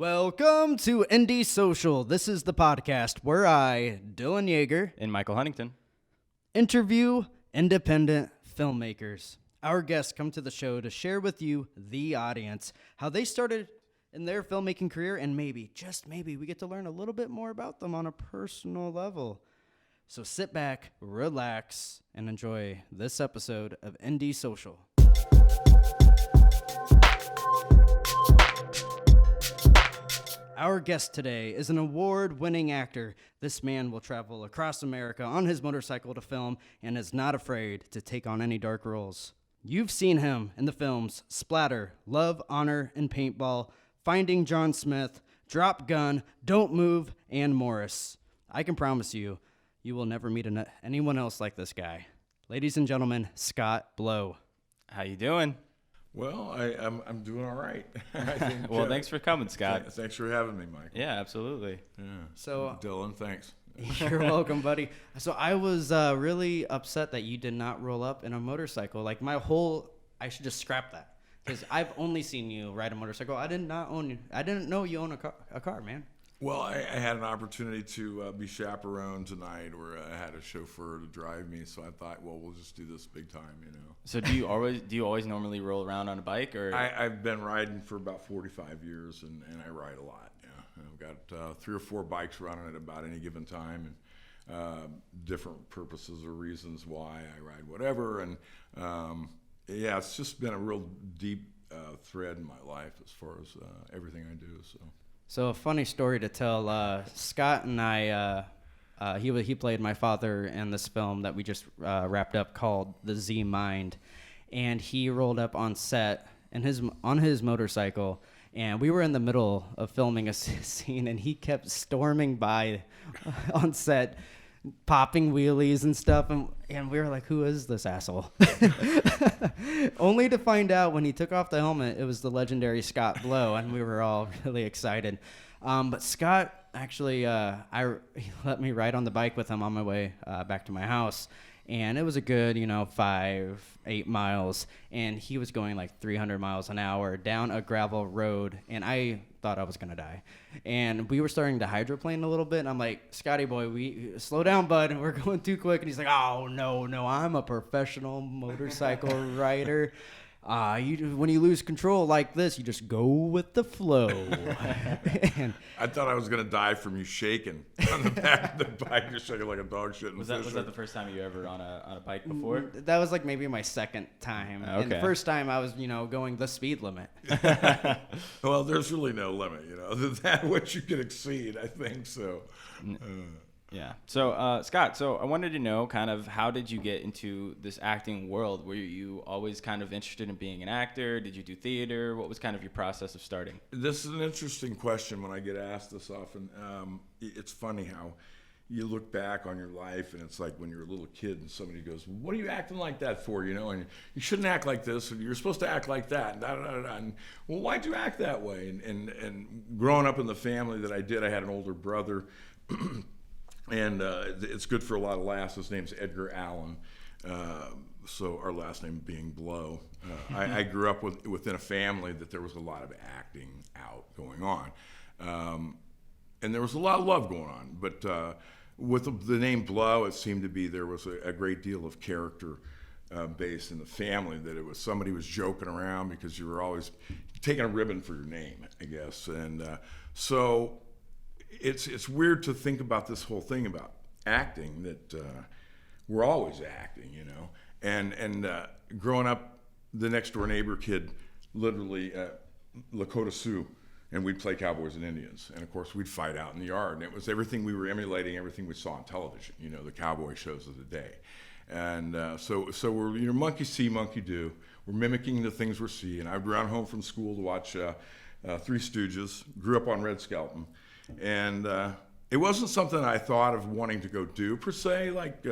Welcome to Indie Social. This is the podcast where I, Dylan Yeager, And Michael Huntington. interview independent filmmakers. Our guests come to the show to share with you, the audience, how they started in their filmmaking career, and maybe, just maybe, we get to learn a little bit more about them on a personal level. So sit back, relax, and enjoy this episode of Indie Social. Our guest today is an award-winning actor. This man will travel across America on his motorcycle to film and is not afraid to take on any dark roles. You've seen him in the films Splatter, Love, Honor, and Paintball, Finding John Smith, Drop Gun, Don't Move, and Morris. I can promise you, you will never meet anyone else like this guy. Ladies and gentlemen, Scott Blow. How you doing? Well, I'm doing all right. I think, Well, thanks for coming, Scott. Thanks for having me, Michael. Yeah, absolutely. Yeah. So Dylan, thanks. You're welcome, buddy. So I was really upset that you did not roll up in a motorcycle. Like I should just scrap that because I've only seen you ride a motorcycle. I didn't know you own a car, man. Well, I had an opportunity to be chaperone tonight, where I had a chauffeur to drive me. So I thought, well, we'll just do this big time, you know. So do you always normally roll around on a bike, or? I've been riding for about 45 years, and I ride a lot. Yeah, I've got 3 or 4 bikes running at about any given time, and different purposes or reasons why I ride whatever. And yeah, it's just been a real deep thread in my life as far as everything I do. So a funny story to tell. Scott and I, he played my father in this film that we just wrapped up called The Z Mind, and he rolled up on set on his motorcycle, and we were in the middle of filming a scene, and he kept storming by on set, popping wheelies and stuff, and we were like, who is this asshole? Only to find out when he took off the helmet, it was the legendary Scott Blow, and we were all really excited. But Scott actually, he let me ride on the bike with him on my way back to my house, and it was a good, 5-8 miles, and he was going like 300 miles an hour down a gravel road, and I thought I was gonna die. And we were starting to hydroplane a little bit, and I'm like, Scotty boy, we slow down, bud, we're going too quick. And he's like, oh no, I'm a professional motorcycle rider. When you lose control like this, you just go with the flow. And I thought I was going to die from you shaking on the back of the bike. You're shaking like a dog shit. Was that the first time you ever on a bike before? That was like maybe my second time. Okay. And the first time I was, going the speed limit. Well, there's really no limit, other than that, what you can exceed, I think so. Yeah. So, Scott, I wanted to know kind of how did you get into this acting world? Were you always kind of interested in being an actor? Did you do theater? What was kind of your process of starting? This is an interesting question when I get asked this often. It's funny how you look back on your life, and it's like when you're a little kid and somebody goes, what are you acting like that for, and you shouldn't act like this, or you're supposed to act like that, and well, why'd you act that way? And growing up in the family that I did, I had an older brother, and it's good for a lot of laughs. His name's Edgar Allen, so our last name being Blow. I grew up within a family that there was a lot of acting out going on, and there was a lot of love going on. But with the name Blow, it seemed to be there was a great deal of character based in the family, that it was somebody was joking around because you were always taking a ribbon for your name, I guess. And so it's weird to think about this whole thing about acting, that we're always acting, and growing up, the next door neighbor kid literally Lakota Sioux, and we'd play cowboys and Indians, and of course we'd fight out in the yard, and it was everything we were emulating, everything we saw on television, the cowboy shows of the day. And so we're monkey see, monkey do. We're mimicking the things we're seeing. I'd run home from school to watch Three Stooges. Grew up on Red Skelton. And it wasn't something I thought of wanting to go do per se, like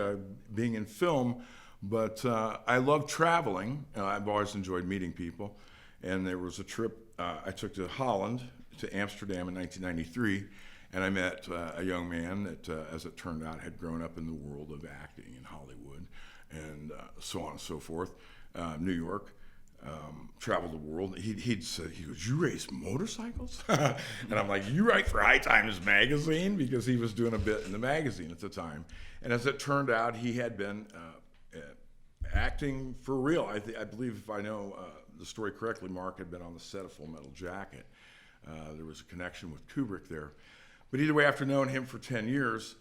being in film, but I love traveling. I've always enjoyed meeting people. And there was a trip I took to Holland, to Amsterdam in 1993, and I met a young man that, as it turned out, had grown up in the world of acting in Hollywood, and so on and so forth, New York. traveled the world. He'd said, he goes, "You race motorcycles?" And I'm like, "You write for High Times magazine?" Because he was doing a bit in the magazine at the time. And as it turned out, he had been acting for real. I believe, if I know the story correctly, Mark had been on the set of Full Metal Jacket. There was a connection with Kubrick there. But either way, after knowing him for 10 years,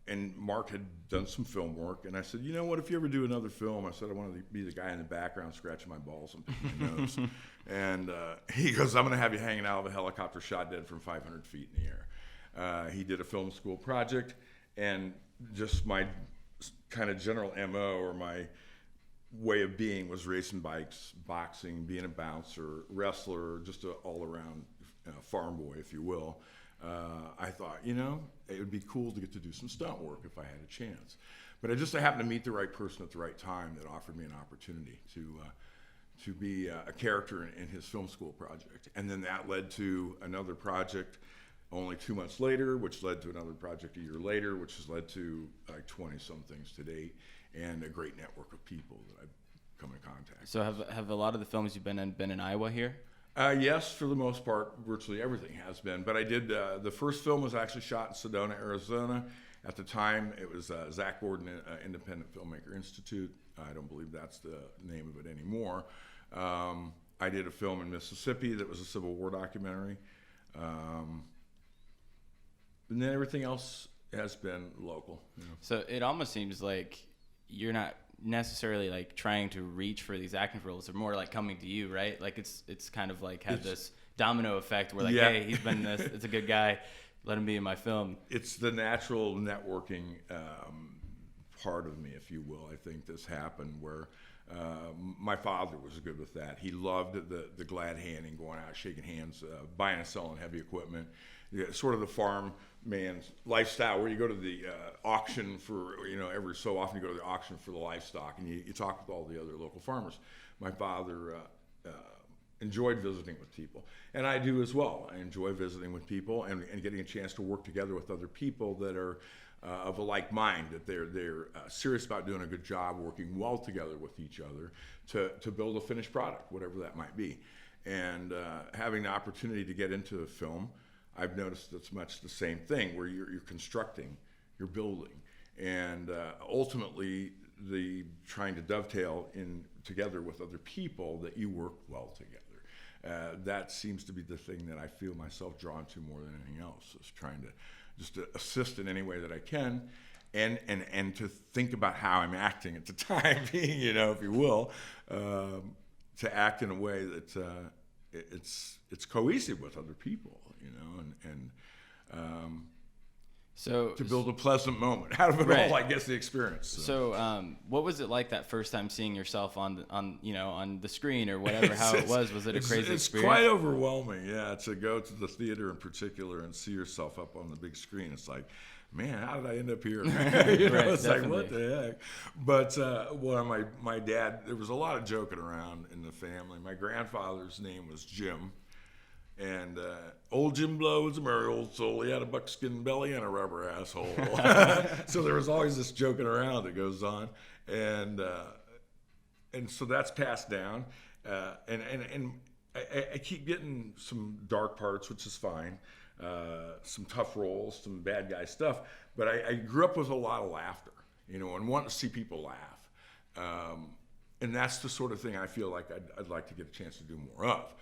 and Mark had done some film work, and I said, "You know what, if you ever do another film," I said, "I want to be the guy in the background scratching my balls and picking my nose." And he goes, "I'm going to have you hanging out of a helicopter shot dead from 500 feet in the air." He did a film school project, and just my kind of general MO, or my way of being, was racing bikes, boxing, being a bouncer, wrestler, just an all-around farm boy, if you will. I thought, it would be cool to get to do some stunt work if I had a chance. But I just happened to meet the right person at the right time that offered me an opportunity to be a character in his film school project. And then that led to another project only 2 months later, which led to another project a year later, which has led to like 20-some things to date, and a great network of people that I've come in contact with. So have a lot of the films you've been in Iowa here? Yes, for the most part, virtually everything has been. But I did, the first film was actually shot in Sedona, Arizona. At the time, it was Zach Gordon Independent Filmmaker Institute. I don't believe that's the name of it anymore. I did a film in Mississippi that was a Civil War documentary. And then everything else has been local. So it almost seems like you're not necessarily like trying to reach for these acting roles, they're more like coming to you, right? Like it's kind of like had this domino effect where like, hey, he's been in this, it's a good guy, let him be in my film. It's the natural networking part of me, if you will. I think this happened where my father was good with that. He loved the glad handing, going out, shaking hands, buying and selling heavy equipment. Sort of the farm man's lifestyle, where you go to the auction for, every so often you go to the auction for the livestock, and you talk with all the other local farmers. My father enjoyed visiting with people, and I do as well. I enjoy visiting with people and getting a chance to work together with other people that are of a like mind, that they're serious about doing a good job, working well together with each other to build a finished product, whatever that might be. And having the opportunity to get into a film, I've noticed it's much the same thing, where you're constructing, you're building, and ultimately trying to dovetail in together with other people that you work well together. That seems to be the thing that I feel myself drawn to more than anything else, is trying to just to assist in any way that I can, and to think about how I'm acting at the time being, if you will, to act in a way that it's cohesive with other people, so to build a pleasant moment out of it all, I guess, the experience. So what was it like that first time seeing yourself on the screen or whatever, how it was? Was it a crazy experience? It's quite overwhelming, to go to the theater in particular and see yourself up on the big screen. It's like, man, how did I end up here? It's like, what the heck? But my dad, there was a lot of joking around in the family. My grandfather's name was Jim. And old Jim Blow was a merry old soul. He had a buckskin belly and a rubber asshole. So there was always this joking around that goes on, and so that's passed down. And I keep getting some dark parts, which is fine. Some tough roles, some bad guy stuff. But I grew up with a lot of laughter, and wanting to see people laugh. And that's the sort of thing I feel like I'd like to get a chance to do more of.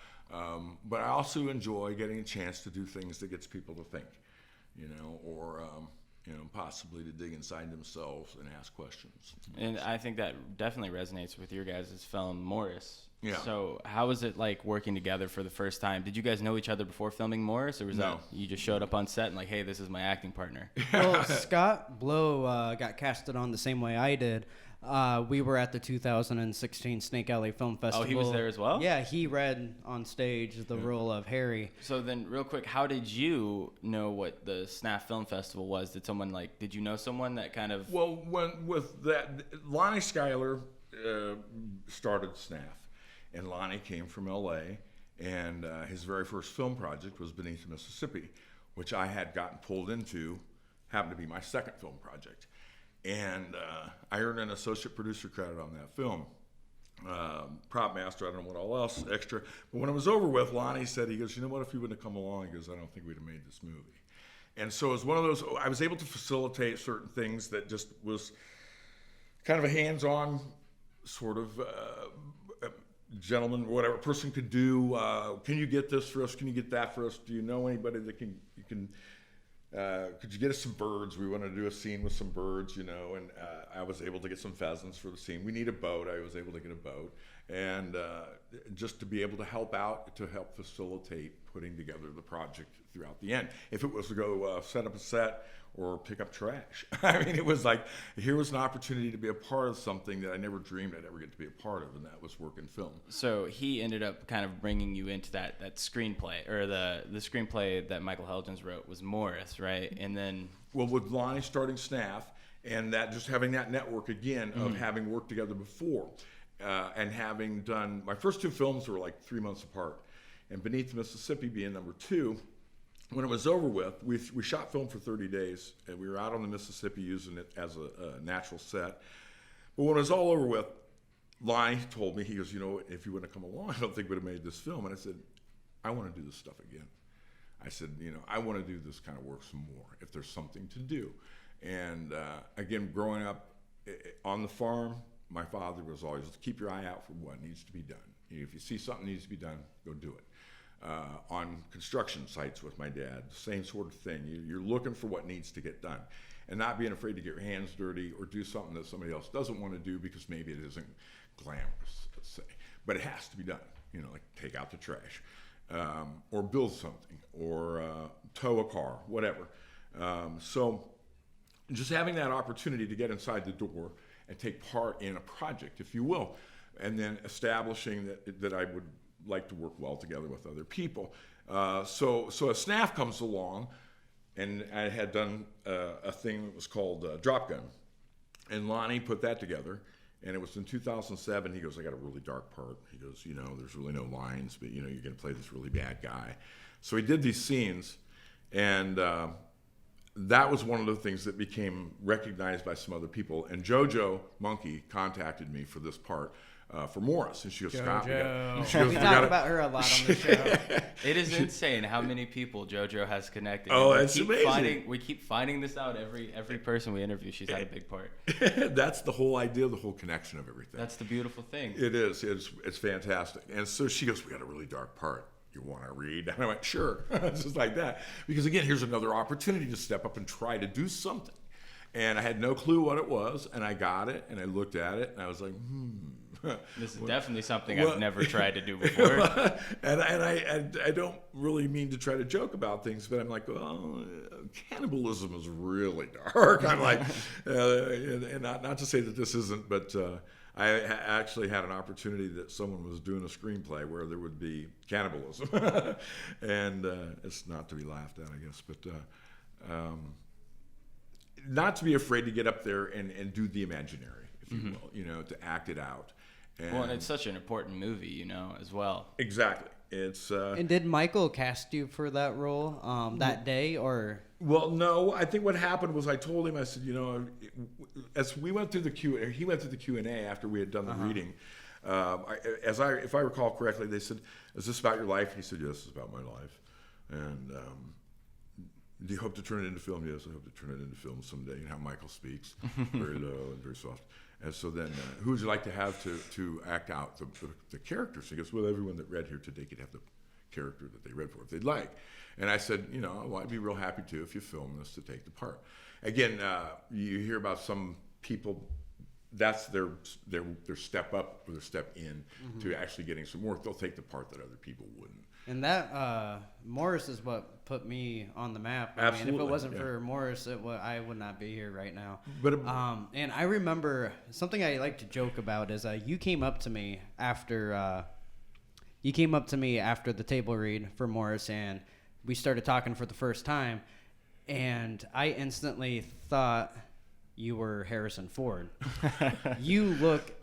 But I also enjoy getting a chance to do things that gets people to think, or possibly to dig inside themselves and ask questions. And I think that definitely resonates with your guys' film, Morris. Yeah. So how was it like working together for the first time? Did you guys know each other before filming Morris, or was that you just showed up on set and like, hey, this is my acting partner? Well, Scott Blow got casted on the same way I did. We were at the 2016 Snake Alley Film Festival. Oh, he was there as well? Yeah, he read on stage the role of Harry. So then, real quick, how did you know what the SNAF Film Festival was? Did you know someone that kind of... Well, with that, Lonnie Schuyler started SNAF, and Lonnie came from L.A., and his very first film project was Beneath Mississippi, which I had gotten pulled into, happened to be my second film project. And I earned an associate producer credit on that film. prop master, I don't know what all else extra. But when it was over with, Lonnie said, he goes, you know what, if you wouldn't have come along, he goes, I don't think we'd have made this movie. And so it was one of those, I was able to facilitate certain things that just was kind of a hands-on sort of gentleman, whatever person could do. Can you get this for us? Can you get that for us? Do you know anybody that could you get us some birds? We want to do a scene with some birds, and I was able to get some pheasants for the scene. We need a boat. I was able to get a boat. And just to be able to help out, to help facilitate putting together the project throughout the end. If it was to go set up a set or pick up trash. I mean, it was like, here was an opportunity to be a part of something that I never dreamed I'd ever get to be a part of, and that was work in film. So he ended up kind of bringing you into that screenplay, or the screenplay that Michael Helgens wrote was Morris, right? And then... Well, with Lonnie starting Snaff, and that just having that network again of having worked together before, and having done... My first two films were like 3 months apart, and Beneath the Mississippi being number 2, when it was over with, we shot film for 30 days, and we were out on the Mississippi using it as a natural set. But when it was all over with, Lonnie told me, he goes, if you wouldn't have come along, I don't think we'd have made this film. And I said, I want to do this stuff again. I said, I want to do this kind of work some more, if there's something to do. And again, growing up on the farm, my father was always, keep your eye out for what needs to be done. If you see something needs to be done, go do it. On construction sites with my dad, same sort of thing. You're looking for what needs to get done, and not being afraid to get your hands dirty or do something that somebody else doesn't want to do because maybe it isn't glamorous, let's say, but it has to be done. Like take out the trash, or build something, or tow a car, whatever. So just having that opportunity to get inside the door and take part in a project, if you will, and then establishing that I would like to work well together with other people. So a Snaff comes along, and I had done a thing that was called Drop Gun, and Lonnie put that together, and it was in 2007. He goes, I got a really dark part. He goes, there's really no lines, but you're going to play this really bad guy. So he did these scenes, and that was one of the things that became recognized by some other people. And JoJo Monkey contacted me for this part. For Morris, and she goes, Scott, we talk about her a lot on the show. It is insane how many people JoJo has connected. Oh, that's amazing. We keep finding this out every person we interview. She's had a big part. That's the whole idea, the whole connection of everything. That's the beautiful thing. It is. It's fantastic. And so she goes, we got a really dark part. You want to read? And I went, sure. It's just like that. Because again, here's another opportunity to step up and try to do something. And I had no clue what it was, and I got it, and I looked at it, and I was like, This is definitely something I've never tried to do before. and I don't really mean to try to joke about things, but I'm like, well, cannibalism is really dark. I'm like, and not to say that this isn't, but I actually had an opportunity that someone was doing a screenplay where there would be cannibalism. And it's not to be laughed at, I guess, but not to be afraid to get up there and do the imaginary, if you will, to act it out. And it's such an important movie, as well. Exactly. It's and did Michael cast you for that role that day, or? Well, no. I think what happened was I told him, I said, as we went through he went through the Q&A after we had done the reading. If I recall correctly, they said, "Is this about your life?" He said, "Yes, it's about my life." And do you hope to turn it into film? Yes, I hope to turn it into film someday. How Michael speaks, very low and very soft. And so then, who would you like to have to act out the characters? He goes, well, everyone that read here today could have the character that they read for if they'd like. And I said, well, I'd be real happy to if you film this to take the part. Again, you hear about some people, that's their step up or their step in to actually getting some work. They'll take the part that other people wouldn't. And that Morris is what put me on the map. Absolutely. If it wasn't for Morris, I would not be here right now. But and I remember something I like to joke about is you came up to me after the table read for Morris, and we started talking for the first time, and I instantly thought you were Harrison Ford. You look,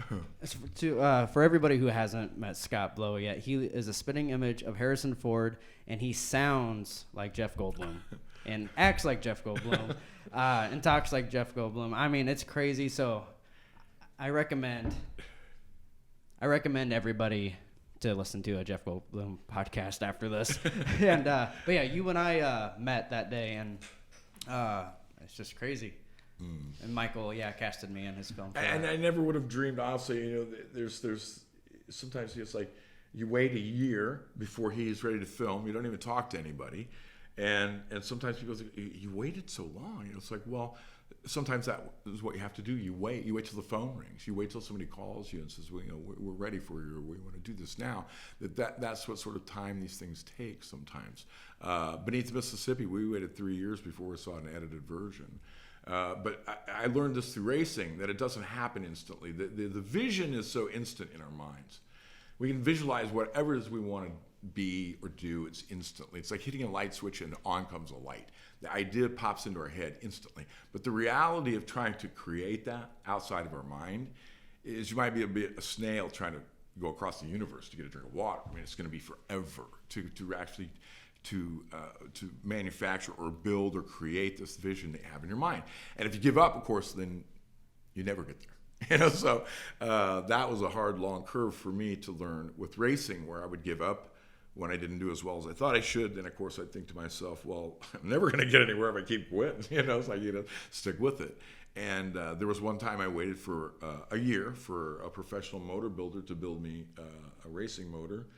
for everybody who hasn't met Scott Blow yet, he is a spitting image of Harrison Ford, and he sounds like Jeff Goldblum, and acts like Jeff Goldblum, and talks like Jeff Goldblum. I mean, it's crazy. So I recommend I recommend everybody to listen to a Jeff Goldblum podcast after this. And but yeah, you and I met that day, and it's just crazy. And Michael, casted me in his film. And I never would have dreamed, honestly, there's sometimes it's like you wait a year before he's ready to film. You don't even talk to anybody. And sometimes people say, you waited so long. It's like, well, sometimes that is what you have to do. You wait till the phone rings. You wait till somebody calls you and says, well, we're ready for you, or we want to do this now. That's what sort of time these things take sometimes. Beneath Mississippi, we waited 3 years before we saw an edited version. But I learned this through racing, that it doesn't happen instantly. The vision is so instant in our minds. We can visualize whatever it is we want to be or do. It's instantly. It's like hitting a light switch and on comes a light. The idea pops into our head instantly. But the reality of trying to create that outside of our mind is you might be a snail trying to go across the universe to get a drink of water. I mean, it's going to be forever to actually to manufacture or build or create this vision that you have in your mind. And if you give up, of course, then you never get there. So that was a hard, long curve for me to learn with racing, where I would give up when I didn't do as well as I thought I should. Then, of course, I'd think to myself, well, I'm never going to get anywhere if I keep quitting. It's like, stick with it. And there was one time I waited for a year for a professional motor builder to build me a racing motor.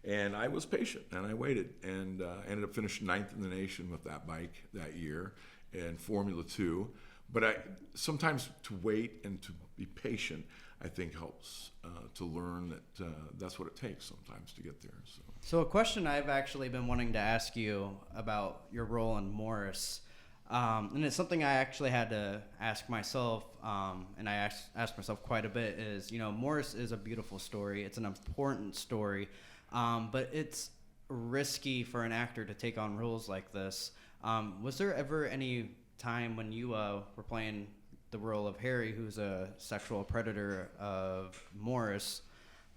And I was patient, and I waited, and ended up finishing 9th in the nation with that bike that year in Formula 2. But sometimes to wait and to be patient, I think helps to learn that that's what it takes sometimes to get there. So a question I've actually been wanting to ask you about your role in Morris, and it's something I actually had to ask myself, and I asked myself quite a bit, is, Morris is a beautiful story. It's an important story. But it's risky for an actor to take on roles like this. Was there ever any time when you were playing the role of Harry, who's a sexual predator of Morris,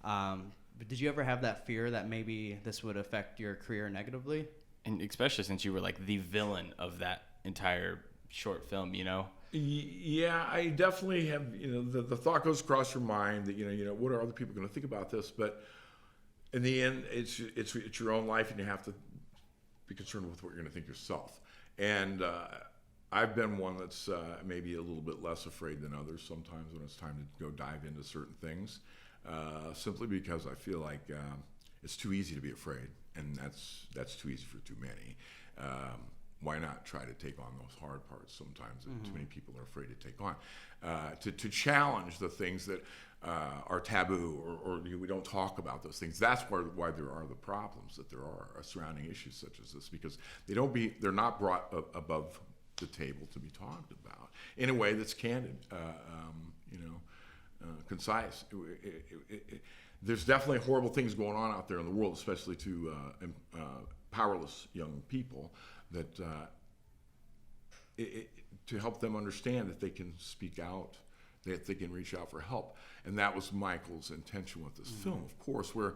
but did you ever have that fear that maybe this would affect your career negatively? And especially since you were like the villain of that entire short film, Yeah, I definitely have. The thought goes across your mind that what are other people going to think about this? But in the end, it's your own life, and you have to be concerned with what you're going to think yourself. And I've been one that's maybe a little bit less afraid than others sometimes when it's time to go dive into certain things, simply because I feel like it's too easy to be afraid, and that's too easy for too many. Why not try to take on those hard parts sometimes that too many people are afraid to take on? To challenge the things that are taboo, or we don't talk about those things. That's why there are the problems that there are surrounding issues such as this, because they're not brought above the table to be talked about in a way that's candid, concise. There's definitely horrible things going on out there in the world, especially to powerless young people, that to help them understand that they can speak out, that they can reach out for help. And that was Michael's intention with this film, of course, where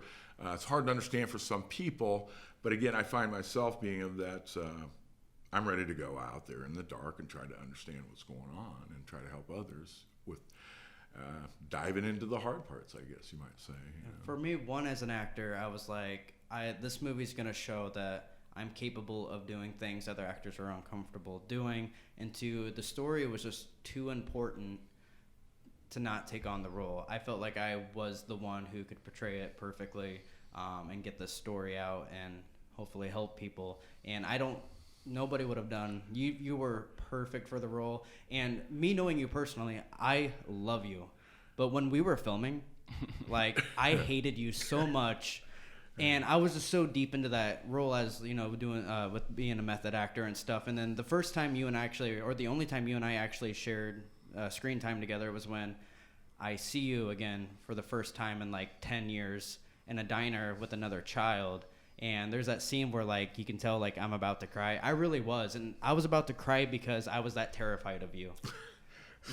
it's hard to understand for some people, but again, I find myself being of that, I'm ready to go out there in the dark and try to understand what's going on and try to help others with diving into the hard parts, I guess you might say. For me, as an actor, I was like, this movie's going to show that I'm capable of doing things other actors are uncomfortable doing, and the story was just too important to not take on the role. I felt like I was the one who could portray it perfectly, and get the story out and hopefully help people. And nobody would have done. You were perfect for the role. And me knowing you personally, I love you. But when we were filming, I hated you so much. And I was just so deep into that role as, doing with being a method actor and stuff. And then the first time you and I the only time you and I actually shared screen time together was when I see you again for the first time in 10 years in a diner with another child. And there's that scene where you can tell I'm about to cry. I really was. And I was about to cry because I was that terrified of you.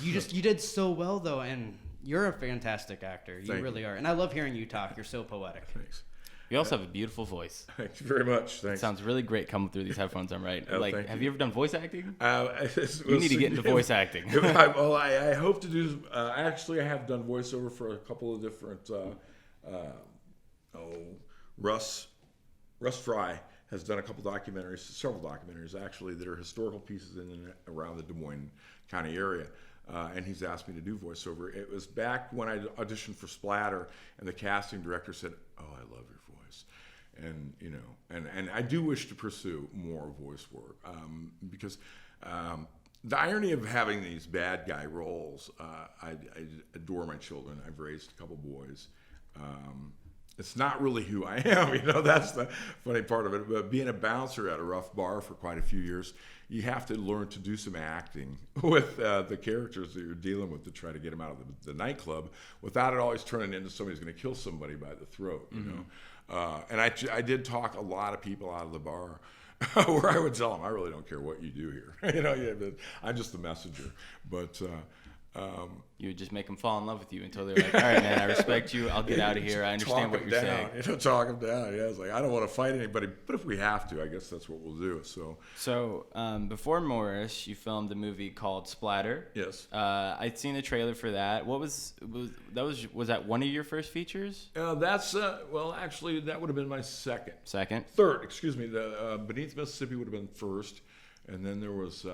You did so well though. And you're a fantastic actor. You really are. And I love hearing you talk. You're so poetic. Thanks. You also have a beautiful voice. Thank you very much. Thanks. It sounds really great coming through these headphones. I'm right. Have you ever done voice acting? You need to get into voice acting. I hope to do. Actually, I have done voiceover for a couple of different Russ Fry has done a couple documentaries, several documentaries actually, that are historical pieces in and around the Des Moines County area. And he's asked me to do voiceover. It was back when I auditioned for Splatter, and the casting director said, "Oh, I love your voice," and and I do wish to pursue more voice work because the irony of having these bad guy roles. I adore my children. I've raised a couple boys. It's not really who I am, that's the funny part of it. But being a bouncer at a rough bar for quite a few years, you have to learn to do some acting with the characters that you're dealing with to try to get them out of the nightclub without it always turning into somebody's going to kill somebody by the throat, And I did talk a lot of people out of the bar where I would tell them, I really don't care what you do here. I'm just the messenger. But you would just make them fall in love with you until they're like, all right, man, I respect you. I'll get out of here. I understand what you're saying. Talk them down. Yeah, it's like, I don't want to fight anybody, but if we have to, I guess that's what we'll do. So before Morris, you filmed a movie called Splatter. Yes. I'd seen a trailer for that. Was that one of your first features? That's actually, that would have been my second. Third, excuse me. The Beneath Mississippi would have been first, and then there was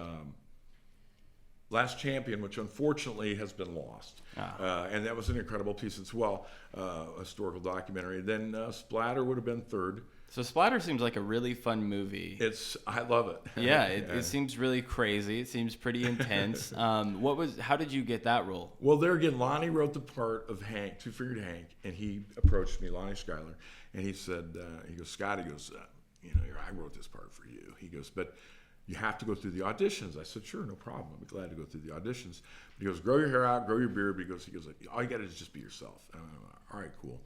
Last Champion, which unfortunately has been lost. And that was an incredible piece as well, a historical documentary. Then Splatter would have been third. So Splatter seems like a really fun movie. I love it. Yeah, it seems really crazy. It seems pretty intense. How did you get that role? Well, there again, Lonnie wrote the part of Hank, Two-Fingered Hank, and he approached me, Lonnie Schuyler, and he said, Scott, I wrote this part for you. He goes, but you have to go through the auditions. I said, sure, no problem. I'd be glad to go through the auditions. But he goes, grow your hair out, grow your beard. He goes, all you got to do is just be yourself. And I'm like, all right, cool.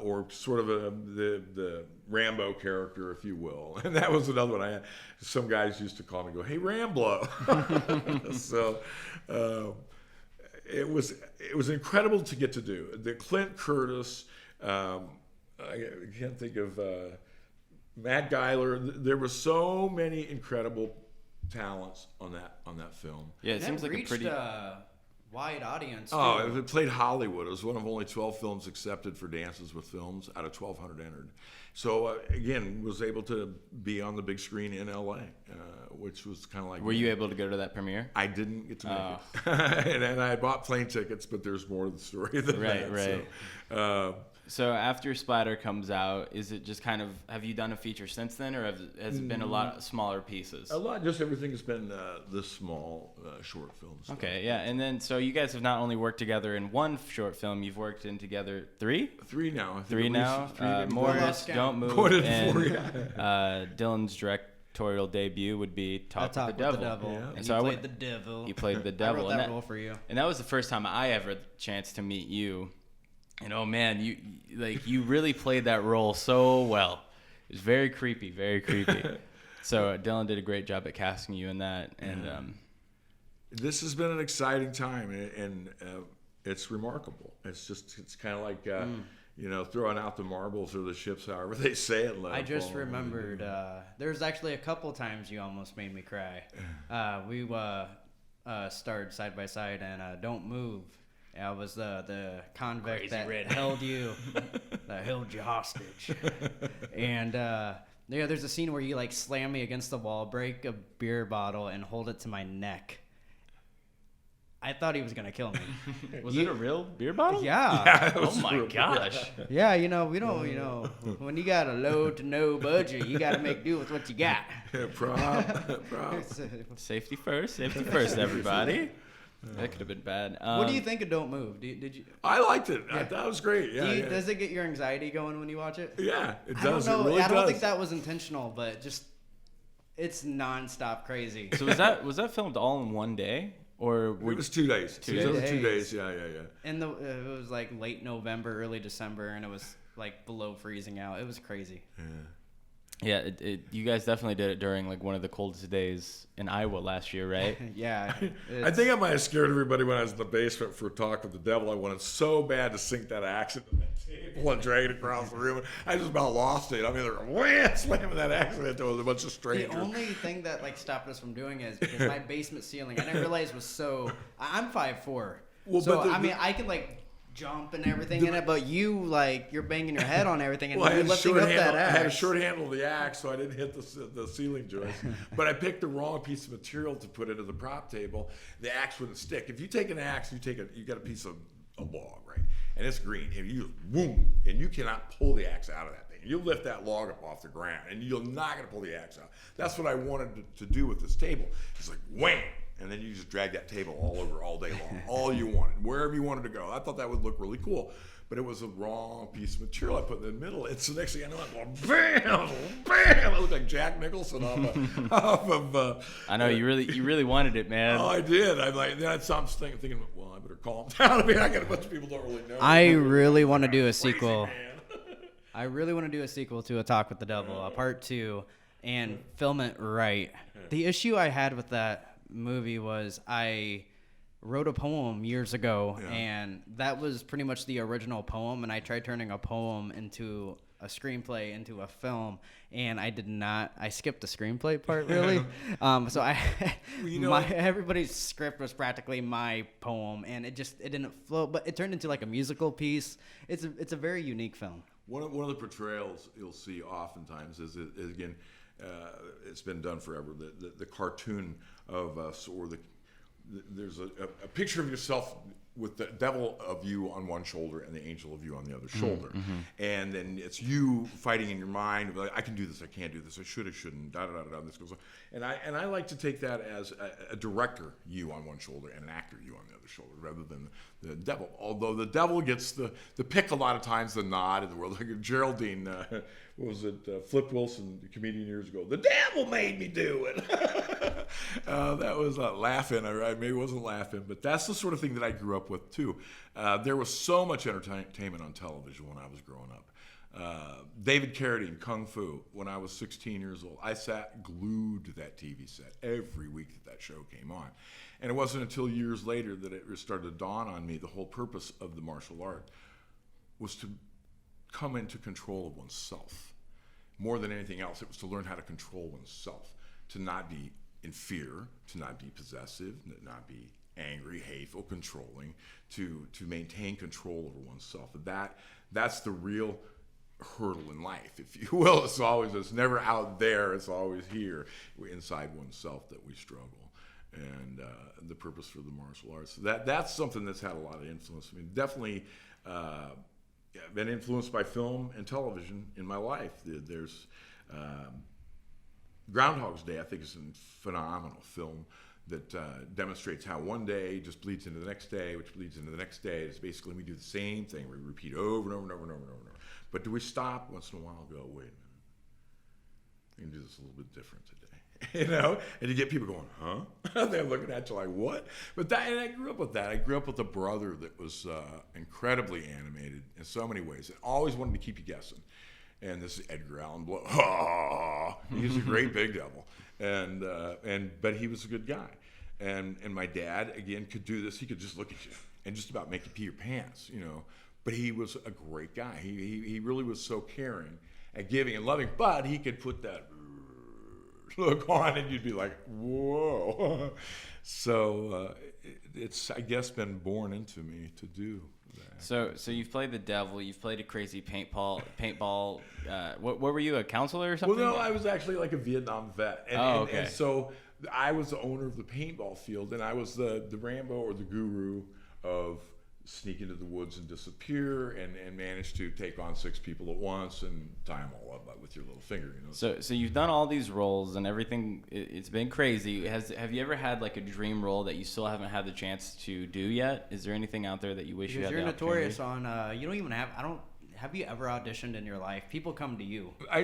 Or sort of the Rambo character, if you will. And that was another one I had. Some guys used to call me and go, hey, Ramblo. So it was incredible to get to do. The Clint Curtis, I can't think of... Matt Geiler. There were so many incredible talents on that film. Yeah, it seems like reached a pretty wide audience. Oh, it played Hollywood. It was one of only 12 films accepted for Dances with Films out of 1,200 entered. So again, was able to be on the big screen in LA, which was kind of like. Were you able to go to that premiere? I didn't get to make it, and I bought plane tickets, but there's more to the story than that. Right. So after Splatter comes out, is it just kind of, have you done a feature since then, or has it been a lot of smaller pieces? A lot, just everything has been this small short films. Okay, yeah, and then so you guys have not only worked together in one short film, you've worked in together three? Three now. Three now. Morris, Don't Move, and Dylan's directorial debut would be Talk with the Devil. Yeah. And so you played the devil. You played the devil. I wrote that role for you. And that was the first time I ever had the chance to meet you. And oh man, you really played that role so well. It was very creepy, very creepy. So Dylan did a great job at casting you in that, and this has been an exciting time, and it's remarkable. It's kind of like throwing out the marbles or the ships, however they say it. I just remembered there's actually a couple times you almost made me cry. We starred side by side and Don't Move. I was the convict that held you hostage. And there's a scene where you like slam me against the wall, break a beer bottle, and hold it to my neck. I thought he was gonna kill me. Was it a real beer bottle? Yeah. Oh my gosh. Yeah, we don't, when you got a low to no budget, you got to make do with what you got. Prop. Safety first, everybody. That could have been bad. What do you think of Don't Move? Did you? I liked it. Yeah. I thought it was great. Yeah, Does it get your anxiety going when you watch it? Yeah, it I does. don't know. It really I don't does. think that was intentional, but just it's nonstop crazy. So was that filmed all in one day, or it was 2 days? 2 days. 2 days. Yeah. And it was like late November, early December, and it was like below freezing out. It was crazy. Yeah, you guys definitely did it during like one of the coldest days in Iowa last year, right? Yeah. I think I might have scared everybody when I was in the basement for Talk with the Devil. I wanted so bad to sink that axe into that table and drag it across the room. I just about lost it. I mean, they're slamming that axe into a bunch of strangers. The only thing that like stopped us from doing it is because my basement ceiling, I didn't realize was so. I'm 5'4". Well, so I mean, I could like jump and everything in it, but you're banging your head on everything and Well, you're lifting up that axe. I had a short handle of the axe, so I didn't hit the ceiling joist. But I picked the wrong piece of material to put into the prop table. The axe wouldn't stick. If you take an axe, you got a piece of a log, right? And it's green, and you boom, and you cannot pull the axe out of that thing. You lift that log up off the ground, and you're not going to pull the axe out. That's what I wanted to do with this table. It's like wham. And then you just drag that table all over all day long, all you wanted, wherever you wanted to go. I thought that would look really cool, but it was a wrong piece of material I put in the middle. And so next thing I know, I'm going, bam, bam. I look like Jack Nicholson off of. I know you really wanted it, man. Oh, I did. I'm like, then I stopped thinking, well, I better calm down. I mean, I got a bunch of people don't really know. I really want to do a Crazy, sequel. man. I really want to do a sequel to A Talk with the Devil, a part 2, and film it right. The issue I had with that movie was I wrote a poem years ago, and that was pretty much the original poem, and I tried turning a poem into a screenplay into a film, and I did not. I skipped the screenplay part, really. So everybody's script was practically my poem, and it didn't flow, but it turned into like a musical piece. It's a very unique film. One of the portrayals you'll see oftentimes is again, it's been done forever. The cartoon of us, or there's a picture of yourself with the devil of you on one shoulder and the angel of you on the other shoulder, and then it's you fighting in your mind. Like, I can do this, I can't do this, I should, I shouldn't. Da da da da. This goes on, and I like to take that as a director you on one shoulder and an actor you on the other shoulder, rather than the devil. Although the devil gets the pick a lot of times, the nod in the world. Like Geraldine, what was it? Flip Wilson, the comedian years ago. The devil made me do it. That was laughing. I maybe wasn't laughing, but that's the sort of thing that I grew up with too. There was so much entertainment on television when I was growing up. David Carradine, Kung Fu. When I was 16 years old, I sat glued to that TV set every week that show came on. And it wasn't until years later that it started to dawn on me the whole purpose of the martial art was to come into control of oneself. More than anything else, it was to learn how to control oneself, to not be in fear, to not be possessive, to not be angry, hateful, controlling, to maintain control over oneself. That's the real hurdle in life, if you will. It's never out there, it's always here. We're inside oneself that we struggle. And the purpose for the martial arts. That's something that's had a lot of influence. I mean, definitely been influenced by film and television in my life. There's Groundhog's Day, I think, is a phenomenal film that demonstrates how one day just bleeds into the next day, which bleeds into the next day. It's basically we do the same thing. We repeat over and over and over and over and over and over. But do we stop once in a while and go, wait a minute, we can do this a little bit different today. You know, and you get people going, huh? They're looking at you like, what? And I grew up with that. I grew up with a brother that was incredibly animated in so many ways, and always wanted to keep you guessing. And this is Edgar Allan Poe. He's a great big devil, but he was a good guy. And my dad again could do this. He could just look at you and just about make you pee your pants, you know. But he was a great guy. He really was so caring and giving and loving. But he could put that look on and you'd be like, whoa. So it's, I guess, been born into me to do that. So you've played the devil, you've played a crazy paintball. What were you, a counselor or something? Well, no, I was actually like a Vietnam vet. And so I was the owner of the paintball field, and I was the Rambo or the guru of sneak into the woods and disappear and manage to take on 6 people at once and tie them all up with your little finger, you know. So you've done all these roles and everything. It's been crazy. Have you ever had like a dream role that you still haven't had the chance to do yet? Is there anything out there that you wish you had? You're notorious on. You don't even have. I don't. Have you ever auditioned in your life? People come to you. I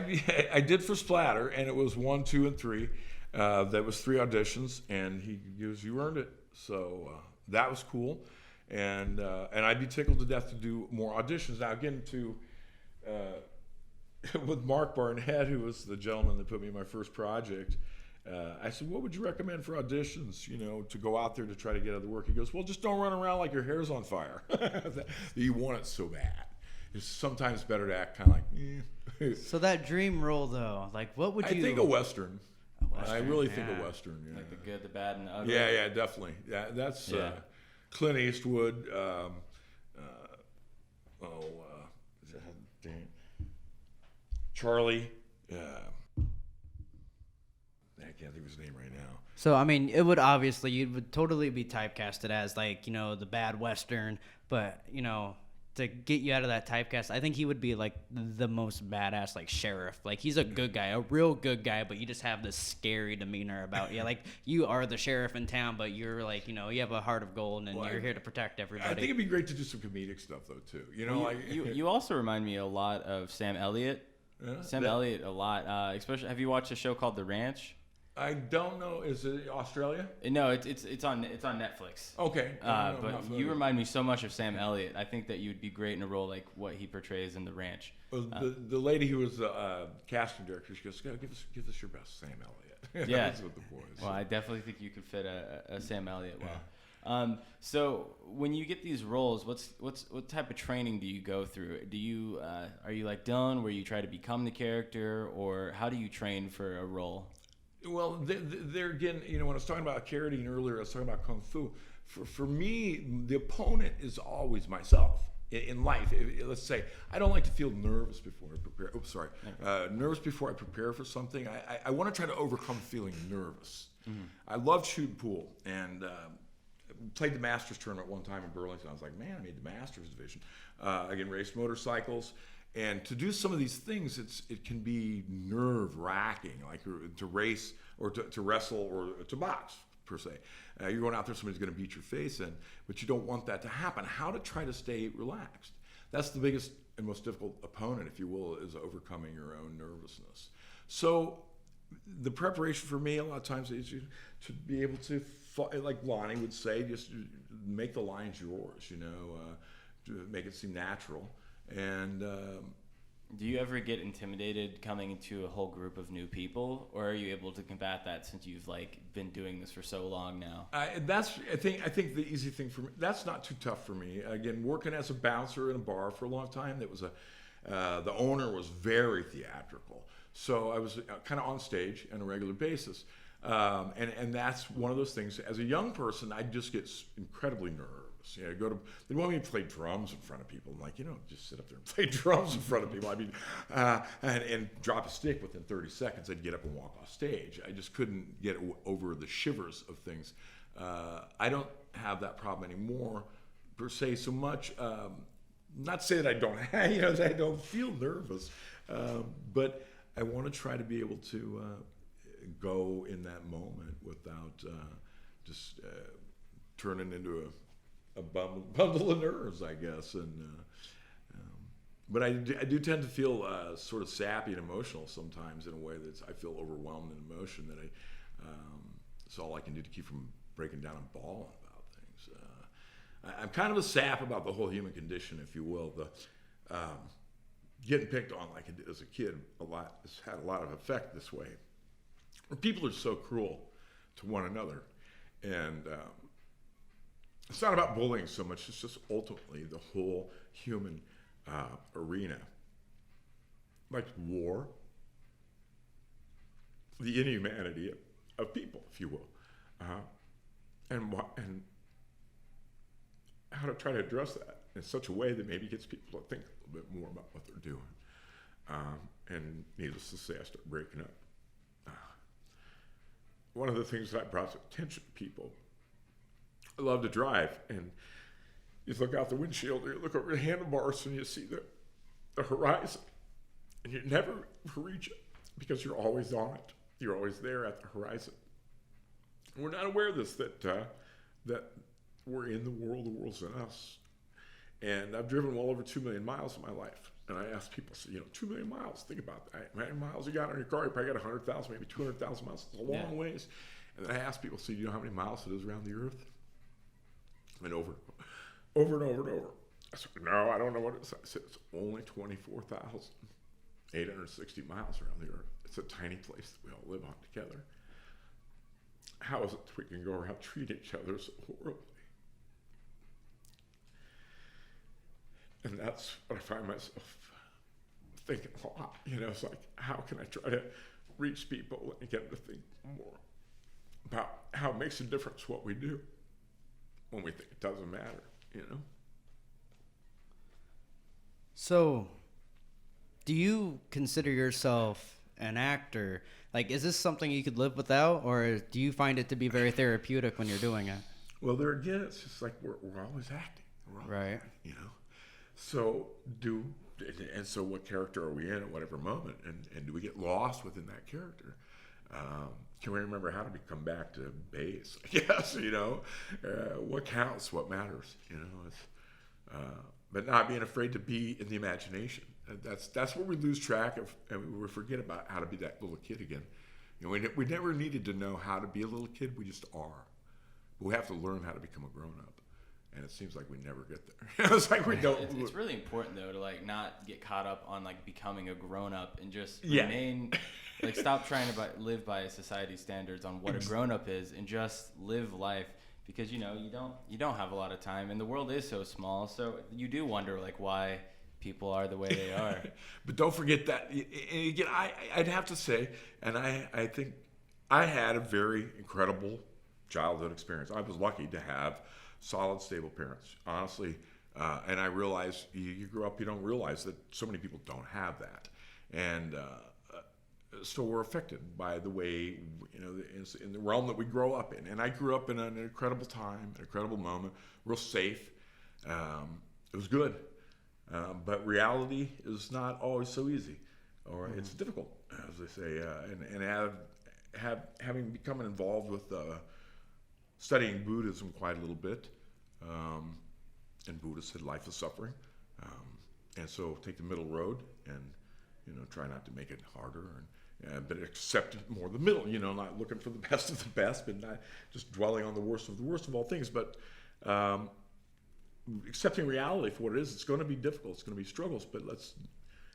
did for Splatter, and it was 1, 2, and 3. That was 3 auditions, and he goes, "You earned it." So that was cool. And I'd be tickled to death to do more auditions. Now, again, with Mark Barnett, who was the gentleman that put me in my first project, I said, what would you recommend for auditions, you know, to go out there to try to get other work? He goes, well, just don't run around like your hair's on fire. You want it so bad. It's sometimes better to act kind of like, So that dream role, though, like what would you... I think a Western. I really think yeah. a Western, yeah. Like the good, the bad, and the ugly. Yeah, definitely. Yeah, that's... Clint Eastwood, Damn. Charlie. I can't think of his name right now. So I mean, it would obviously you would totally be typecasted as like the bad Western, but to get you out of that typecast, I think he would be like the most badass like sheriff. Like he's a good guy, a real good guy, but you just have this scary demeanor about you. Like you are the sheriff in town, but you're like you have a heart of gold and you're here to protect everybody. I think it'd be great to do some comedic stuff though too. You also remind me a lot of Sam Elliott. Yeah, Sam Elliott a lot. Especially, have you watched a show called The Ranch? I don't know. Is it Australia? No, it's on Netflix. Okay. But you remind me so much of Sam Elliott. I think that you would be great in a role like what he portrays in The Ranch. Well, the lady who was the casting director, she goes, give us your best Sam Elliott. Yeah. That's what the boys. Well, I definitely think you could fit a Sam Elliott well. So when you get these roles, what type of training do you go through? Are you like Dylan, where you try to become the character, or how do you train for a role? Well, there again, when I was talking about karate earlier, I was talking about kung fu. For me, the opponent is always myself in life. Let's say I don't like to feel nervous before I prepare. Oops, sorry. Nervous before I prepare for something. I want to try to overcome feeling nervous. Mm-hmm. I love shooting pool and played the Masters tournament one time in Burlington. I was like, man, I made the Masters division. Again, raced motorcycles. And to do some of these things, it can be nerve-wracking, like to race or to wrestle or to box, per se. You're going out there, somebody's going to beat your face in, but you don't want that to happen. How to try to stay relaxed. That's the biggest and most difficult opponent, if you will, is overcoming your own nervousness. So the preparation for me, a lot of times, is to be able to, like Lonnie would say, just make the lines yours, to make it seem natural. And do you ever get intimidated coming into a whole group of new people, or are you able to combat that since you've been doing this for so long now? I think the easy thing for me, that's not too tough for me. Again, working as a bouncer in a bar for a long time, the owner was very theatrical, so I was kind of on stage on a regular basis, and that's one of those things. As a young person, I just get incredibly nervous. They want me to play drums in front of people. I'm like, just sit up there and play drums in front of people. I mean, and drop a stick within 30 seconds. I'd get up and walk off stage. I just couldn't get over the shivers of things. I don't have that problem anymore, per se, so much. Not to say that I don't, that I don't feel nervous, but I want to try to be able to go in that moment without just turning into a bundle of nerves, I guess, but I do tend to feel sort of sappy and emotional sometimes in a way that I feel overwhelmed in emotion. That it's all I can do to keep from breaking down and bawling about things. I'm kind of a sap about the whole human condition, if you will. The getting picked on like I did as a kid has had a lot of effect this way. Where people are so cruel to one another, and it's not about bullying so much, it's just ultimately the whole human arena. Like war, the inhumanity of people, if you will. And how to try to address that in such a way that maybe gets people to think a little bit more about what they're doing. And needless to say, I start breaking up. One of the things that I brought to attention to people, I love to drive, and you look out the windshield, or you look over the handlebars, and you see the horizon, and you never reach it because you're always on it. You're always there at the horizon. And we're not aware of this, that we're in the world's in us. And I've driven well over 2 million miles in my life. And I ask people, 2 million miles, think about that. How many miles you got on your car? You probably got 100,000, maybe 200,000 miles. It's a long ways. And then I ask people, do you know how many miles it is around the earth? And over and over and over. I said, no, I don't know what it is. I said, it's only 24,860 miles around the earth. It's a tiny place that we all live on together. How is it that we can go around treating each other so horribly? And that's what I find myself thinking a lot. It's like, how can I try to reach people and get them to think more about how it makes a difference what we do when we think it doesn't matter, So, do you consider yourself an actor? Like, is this something you could live without, or do you find it to be very therapeutic when you're doing it? Well, there again, it's just like we're always acting. Right. You know? So so what character are we in at whatever moment? And do we get lost within that character? Can we remember how to come back to base? Yes, what counts, what matters, but not being afraid to be in the imagination. That's where we lose track of, and we forget about how to be that little kid again. We never needed to know how to be a little kid. We just are. But we have to learn how to become a grown up. And it seems like we never get there. It's like we don't. It's really important though to like not get caught up on like becoming a grown up and just remain like stop trying to live by society's standards on what a grown up is and just live life, because you don't have a lot of time and the world is so small, so you do wonder like why people are the way they are. But don't forget that, and again, I'd have to say, and I think I had a very incredible childhood experience. I was lucky to have solid, stable parents, honestly. And I realize you grow up, you don't realize that so many people don't have that. And so we're affected by the way, in the realm that we grow up in. And I grew up in an incredible time, an incredible moment, real safe. It was good. But reality is not always so easy, or it's difficult, as they say. And having become involved with studying Buddhism quite a little bit, and Buddhists said life is suffering, and so take the middle road and try not to make it harder, but accept more the middle. Not looking for the best of the best, but not just dwelling on the worst of all things, but accepting reality for what it is. It's going to be difficult. It's going to be struggles, but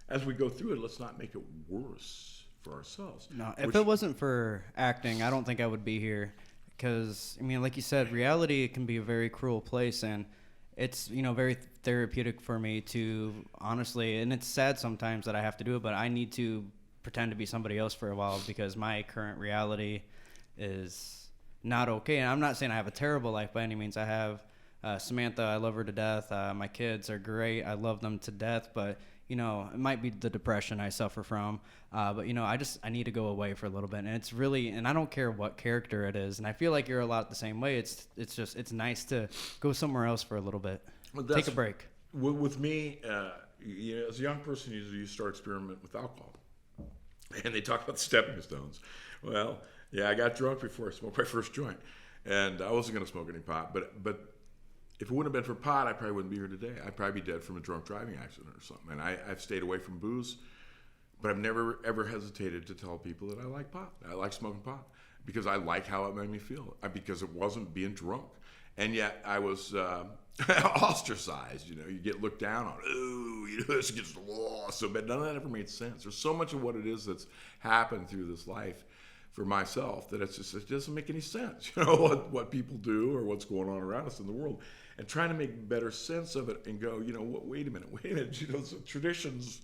as we go through it, let's not make it worse for ourselves. No, if it wasn't for acting, I don't think I would be here. Because, like you said, reality can be a very cruel place, and it's, very therapeutic for me to, honestly, and it's sad sometimes that I have to do it, but I need to pretend to be somebody else for a while because my current reality is not okay. And I'm not saying I have a terrible life by any means. I have Samantha, I love her to death. My kids are great. I love them to death, but it might be the depression I suffer from, but I need to go away for a little bit, and it's really, and I don't care what character it is, and I feel like you're a lot the same way. It's nice to go somewhere else for a little bit, take a break. With me, as a young person, you start experimenting with alcohol, and they talk about the stepping stones. Well, yeah, I got drunk before I smoked my first joint, and I wasn't going to smoke any pot, but if it wouldn't have been for pot, I probably wouldn't be here today. I'd probably be dead from a drunk driving accident or something. And I've stayed away from booze, but I've never, ever hesitated to tell people that I like pot. I like smoking pot because I like how it made me feel, because it wasn't being drunk. And yet I was ostracized. You get looked down on. Ooh, this gets lost. So, but none of that ever made sense. There's so much of what it is that's happened through this life for myself that it doesn't make any sense. What people do or what's going on around us in the world. And trying to make better sense of it and go, wait a minute. So traditions,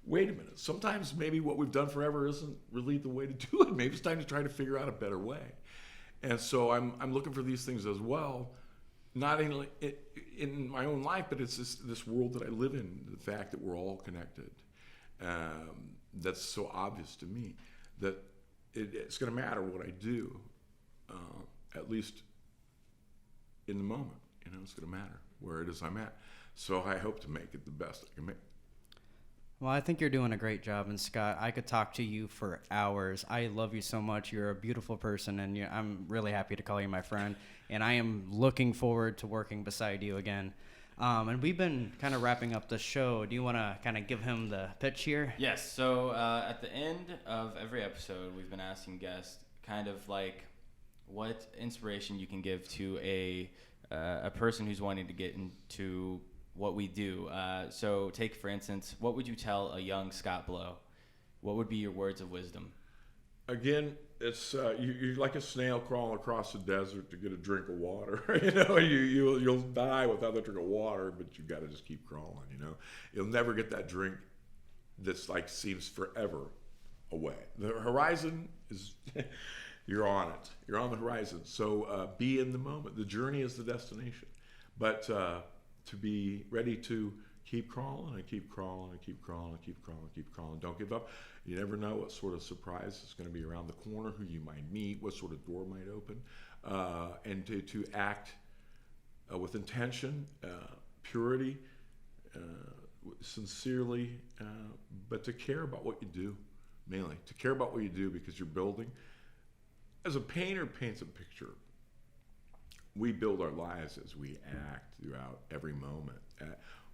wait a minute. Sometimes maybe what we've done forever isn't really the way to do it. Maybe it's time to try to figure out a better way. And so I'm looking for these things as well, not in my own life, but it's this world that I live in, the fact that we're all connected. That's so obvious to me that it's going to matter what I do, at least in the moment. It's going to matter where it is I'm at. So I hope to make it the best I can make. Well, I think you're doing a great job. And Scott, I could talk to you for hours. I love you so much. You're a beautiful person, and I'm really happy to call you my friend. And I am looking forward to working beside you again. And we've been kind of wrapping up the show. Do you want to kind of give him the pitch here? Yes. So at the end of every episode, we've been asking guests kind of like what inspiration you can give to a person who's wanting to get into what we do. So take, for instance, what would you tell a young Scott Blow? What would be your words of wisdom? Again, it's you're like a snail crawling across the desert to get a drink of water. You'll die without a drink of water, but you got to just keep crawling. You'll never get that drink that's like seems forever away. The horizon is you're on it. You're on the horizon. So be in the moment. The journey is the destination, but to be ready to keep crawling and keep crawling and keep crawling and keep crawling and keep crawling. Don't give up. You never know what sort of surprise is going to be around the corner, who you might meet, what sort of door might open, and to act with intention, purity, sincerely, but to care about what you do, mainly to care about what you do, because you're building. As a painter paints a picture, we build our lives as we act throughout every moment.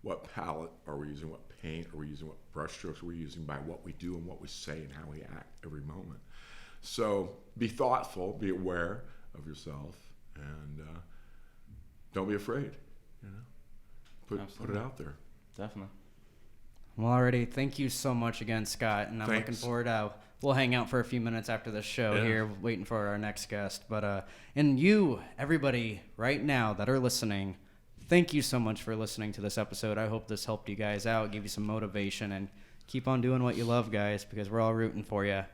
What palette are we using? What paint are we using? What brush strokes are we using? By what we do and what we say and how we act every moment. So be thoughtful, be aware of yourself, and don't be afraid. Put it out there. Definitely. Well, already, thank you so much again, Scott, and I'm Thanks. looking forward to. We'll hang out for a few minutes after the show here, waiting for our next guest. But and you, everybody, right now that are listening, thank you so much for listening to this episode. I hope this helped you guys out, give you some motivation, and keep on doing what you love, guys, because we're all rooting for you.